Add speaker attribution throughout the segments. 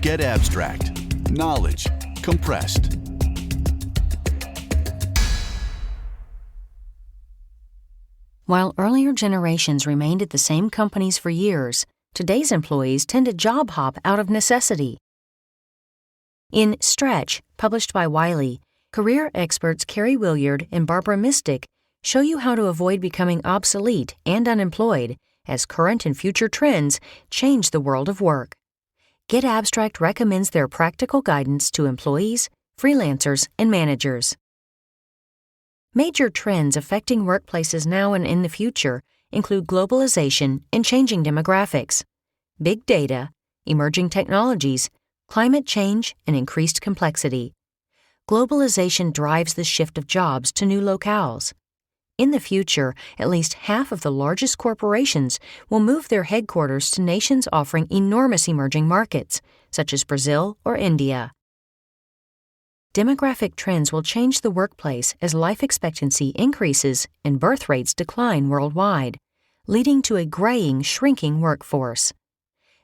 Speaker 1: Get abstract. Knowledge compressed.
Speaker 2: While earlier generations remained at the same companies for years, today's employees tend to job hop out of necessity. In Stretch, published by Wiley, career experts Carrie Williard and Barbara Mistick show you how to avoid becoming obsolete and unemployed as current and future trends change the world of work. Get Abstract recommends their practical guidance to employees, freelancers, and managers. Major trends affecting workplaces now and in the future include globalization and changing demographics, big data, emerging technologies, climate change, and increased complexity. Globalization drives the shift of jobs to new locales. In the future, at least half of the largest corporations will move their headquarters to nations offering enormous emerging markets, such as Brazil or India. Demographic trends will change the workplace as life expectancy increases and birth rates decline worldwide, leading to a graying, shrinking workforce.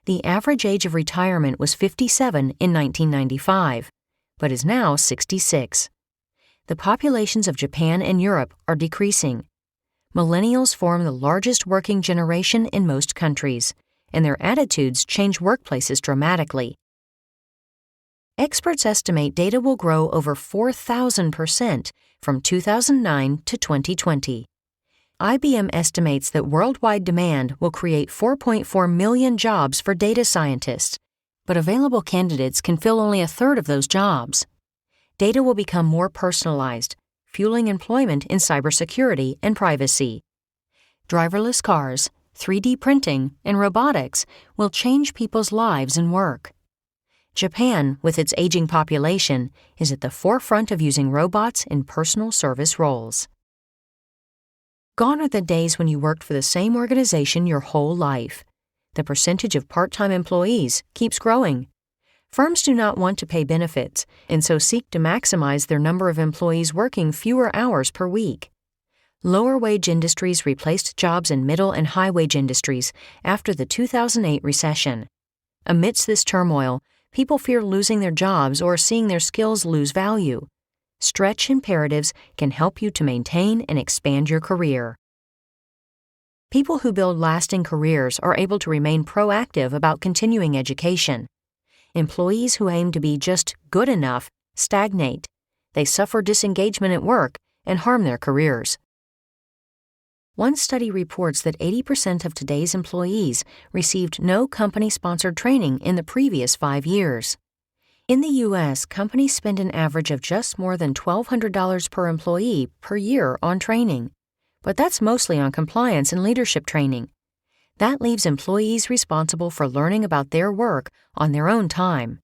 Speaker 2: The average age of retirement was 57 in 1995, but is now 66. The populations of Japan and Europe are decreasing. Millennials form the largest working generation in most countries, and their attitudes change workplaces dramatically. Experts estimate data will grow over 4,000% from 2009 to 2020. IBM estimates that worldwide demand will create 4.4 million jobs for data scientists, but available candidates can fill only a third of those jobs. Data will become more personalized, fueling employment in cybersecurity and privacy. Driverless cars, 3D printing, and robotics will change people's lives and work. Japan, with its aging population, is at the forefront of using robots in personal service roles. Gone are the days when you worked for the same organization your whole life. The percentage of part-time employees keeps growing. Firms do not want to pay benefits, and so seek to maximize their number of employees working fewer hours per week. Lower-wage industries replaced jobs in middle and high-wage industries after the 2008 recession. Amidst this turmoil, people fear losing their jobs or seeing their skills lose value. Stretch imperatives can help you to maintain and expand your career. People who build lasting careers are able to remain proactive about continuing education. Employees who aim to be just good enough stagnate. They suffer disengagement at work and harm their careers. One study reports that 80% of today's employees received no company-sponsored training in the previous 5 years. In the U.S., companies spend an average of just more than $1,200 per employee per year on training, but that's mostly on compliance and leadership training. That leaves employees responsible for learning about their work on their own time.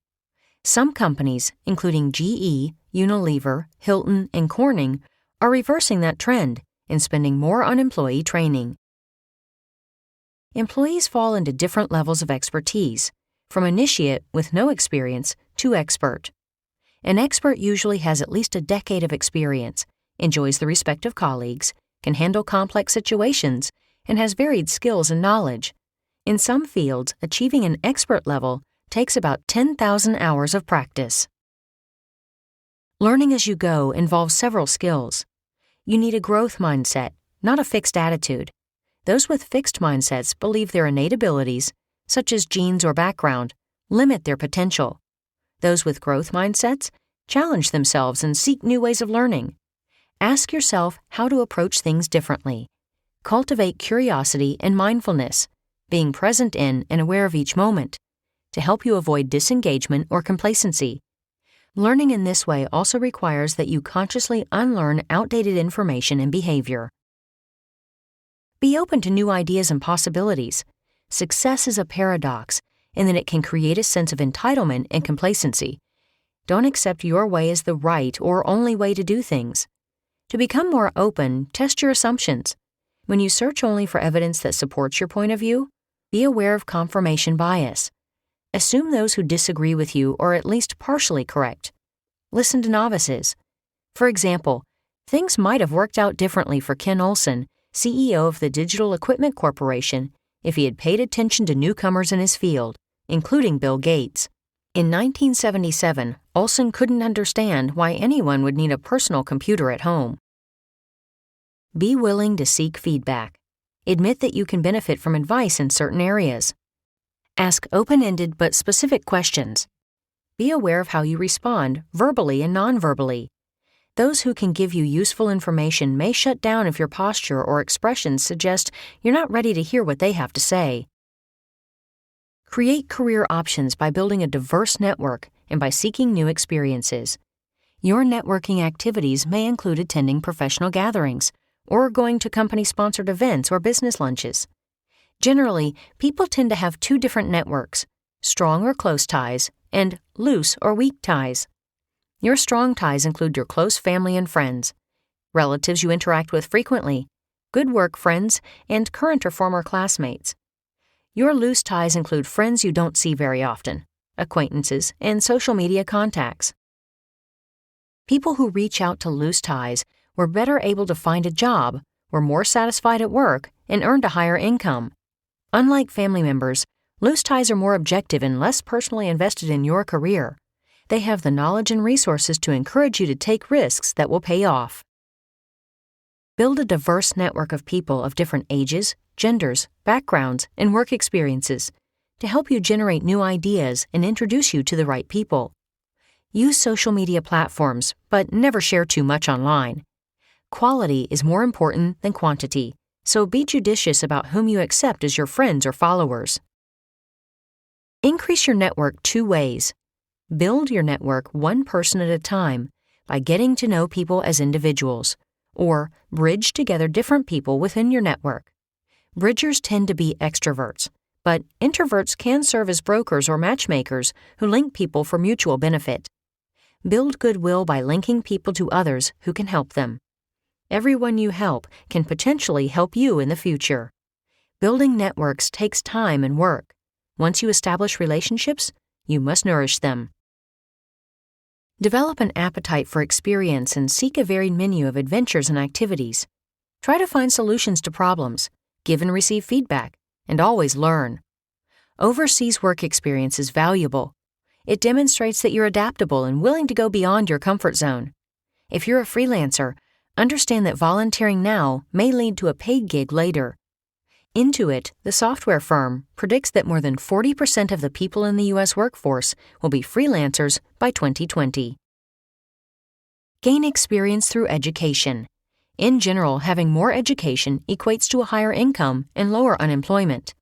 Speaker 2: Some companies, including GE, Unilever, Hilton, and Corning, are reversing that trend and spending more on employee training. Employees fall into different levels of expertise, from initiate with no experience to expert. An expert usually has at least a decade of experience, enjoys the respect of colleagues, can handle complex situations, and has varied skills and knowledge. In some fields, achieving an expert level takes about 10,000 hours of practice. Learning as you go involves several skills. You need a growth mindset, not a fixed attitude. Those with fixed mindsets believe their innate abilities, such as genes or background, limit their potential. Those with growth mindsets challenge themselves and seek new ways of learning. Ask yourself how to approach things differently. Cultivate curiosity and mindfulness, being present in and aware of each moment, to help you avoid disengagement or complacency. Learning in this way also requires that you consciously unlearn outdated information and behavior. Be open to new ideas and possibilities. Success is a paradox, in that it can create a sense of entitlement and complacency. Don't accept your way as the right or only way to do things. To become more open, test your assumptions. When you search only for evidence that supports your point of view, be aware of confirmation bias. Assume those who disagree with you are at least partially correct. Listen to novices. For example, things might have worked out differently for Ken Olsen, CEO of the Digital Equipment Corporation, if he had paid attention to newcomers in his field, including Bill Gates. In 1977, Olsen couldn't understand why anyone would need a personal computer at home. Be willing to seek feedback. Admit that you can benefit from advice in certain areas. Ask open-ended but specific questions. Be aware of how you respond, verbally and non-verbally. Those who can give you useful information may shut down if your posture or expressions suggest you're not ready to hear what they have to say. Create career options by building a diverse network and by seeking new experiences. Your networking activities may include attending professional gatherings or going to company-sponsored events or business lunches. Generally, people tend to have two different networks, strong or close ties and loose or weak ties. Your strong ties include your close family and friends, relatives you interact with frequently, good work friends, and current or former classmates. Your loose ties include friends you don't see very often, acquaintances, and social media contacts. People who reach out to loose ties were better able to find a job, were more satisfied at work, and earned a higher income. Unlike family members, loose ties are more objective and less personally invested in your career. They have the knowledge and resources to encourage you to take risks that will pay off. Build a diverse network of people of different ages, genders, backgrounds, and work experiences to help you generate new ideas and introduce you to the right people. Use social media platforms, but never share too much online. Quality is more important than quantity, so be judicious about whom you accept as your friends or followers. Increase your network two ways. Build your network one person at a time by getting to know people as individuals, or bridge together different people within your network. Bridgers tend to be extroverts, but introverts can serve as brokers or matchmakers who link people for mutual benefit. Build goodwill by linking people to others who can help them. Everyone you help can potentially help you in the future. Building networks takes time and work. Once you establish relationships, you must nourish them. Develop an appetite for experience and seek a varied menu of adventures and activities. Try to find solutions to problems, give and receive feedback, and always learn. Overseas work experience is valuable. It demonstrates that you're adaptable and willing to go beyond your comfort zone. If you're a freelancer, understand that volunteering now may lead to a paid gig later. Intuit, the software firm, predicts that more than 40% of the people in the U.S. workforce will be freelancers by 2020. Gain experience through education. In general, having more education equates to a higher income and lower unemployment.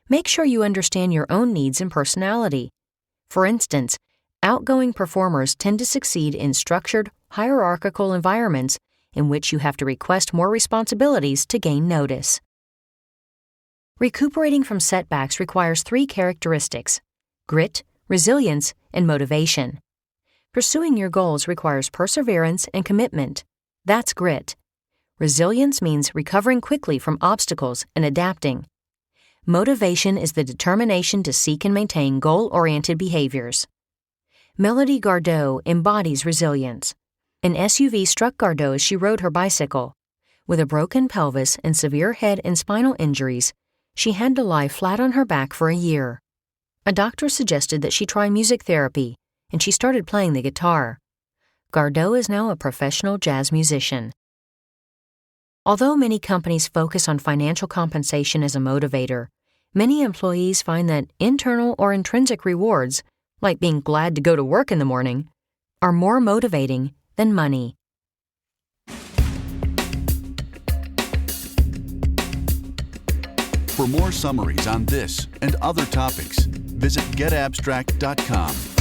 Speaker 2: Make sure you understand your own needs and personality. For instance, outgoing performers tend to succeed in structured, hierarchical environments in which you have to request more responsibilities to gain notice. Recuperating from setbacks requires three characteristics: grit, resilience, and motivation. Pursuing your goals requires perseverance and commitment. That's grit. Resilience means recovering quickly from obstacles and adapting. Motivation is the determination to seek and maintain goal-oriented behaviors. Melody Gardot embodies resilience. An SUV struck Gardot as she rode her bicycle. With a broken pelvis and severe head and spinal injuries, she had to lie flat on her back for a year. A doctor suggested that she try music therapy, and she started playing the guitar. Gardot is now a professional jazz musician. Although many companies focus on financial compensation as a motivator, many employees find that internal or intrinsic rewards, like being glad to go to work in the morning, are more motivating than money.
Speaker 1: For more summaries on this and other topics, visit getabstract.com.